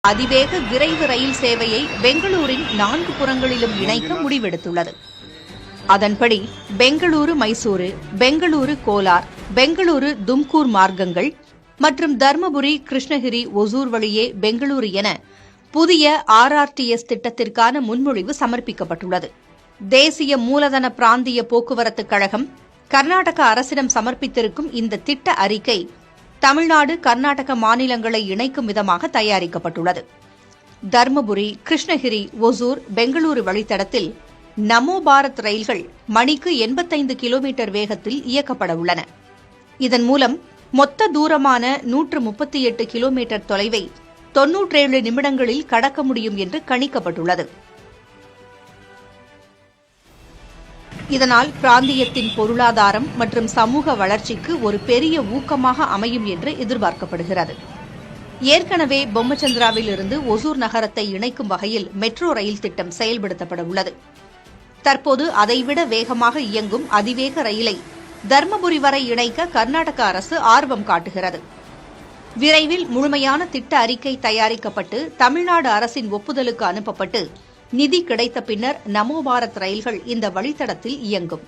அதிவேக விரைவு ரயில் சேவையை பெங்களூரின் 4 புறங்களிலும் இணைக்க முடிவெடுத்துள்ளது. அதன்படி பெங்களூரு மைசூரு, பெங்களூரு கோலார், பெங்களூரு தும்கூர் மார்க்கங்கள் மற்றும் தர்மபுரி கிருஷ்ணகிரி ஒசூர் வழியே பெங்களூரு என புதிய RRTS திட்டத்திற்கான முன்மொழிவு சமர்ப்பிக்கப்பட்டுள்ளது. தேசிய மூலதன பிராந்திய போக்குவரத்துக் கழகம் கர்நாடக அரசிடம் சமர்ப்பித்திருக்கும் இந்த திட்ட அறிக்கை தமிழ்நாடு, கர்நாடக மாநிலங்களை இணைக்கும் விதமாக தயாரிக்கப்பட்டுள்ளது. தர்மபுரி, கிருஷ்ணகிரி, ஒசூர், பெங்களூரு வழித்தடத்தில் நமோ பாரத் ரயில்கள் மணிக்கு 85 கிலோமீட்டர் வேகத்தில் இயக்கப்பட உள்ளன. இதன் மூலம் மொத்த தூரமான 138 கிலோமீட்டர் தொலைவை 97 நிமிடங்களில் கடக்க முடியும் என்று கணிக்கப்பட்டுள்ளது. இதனால் பிராந்தியத்தின் பொருளாதாரம் மற்றும் சமூக வளர்ச்சிக்கு ஒரு பெரிய ஊக்கமாக அமையும் என்று எதிர்பார்க்கப்படுகிறது. ஏற்கனவே பொம்மச்சந்திராவில் இருந்து ஒசூர் நகரத்தை இணைக்கும் வகையில் மெட்ரோ ரயில் திட்டம் செயல்படுத்தப்பட உள்ளது. தற்போது அதைவிட வேகமாக இயங்கும் அதிவேக ரயிலை தர்மபுரி வரை இணைக்க கர்நாடக அரசு ஆர்வம் காட்டுகிறது. விரைவில் முழுமையான திட்ட அறிக்கை தயாரிக்கப்பட்டு தமிழ்நாடு அரசின் ஒப்புதலுக்கு அனுப்பப்பட்டு நிதி கிடைத்த பின்னர் நமோ பாரத் ரயில்கள் இந்த வழித்தடத்தில் இயங்கும்.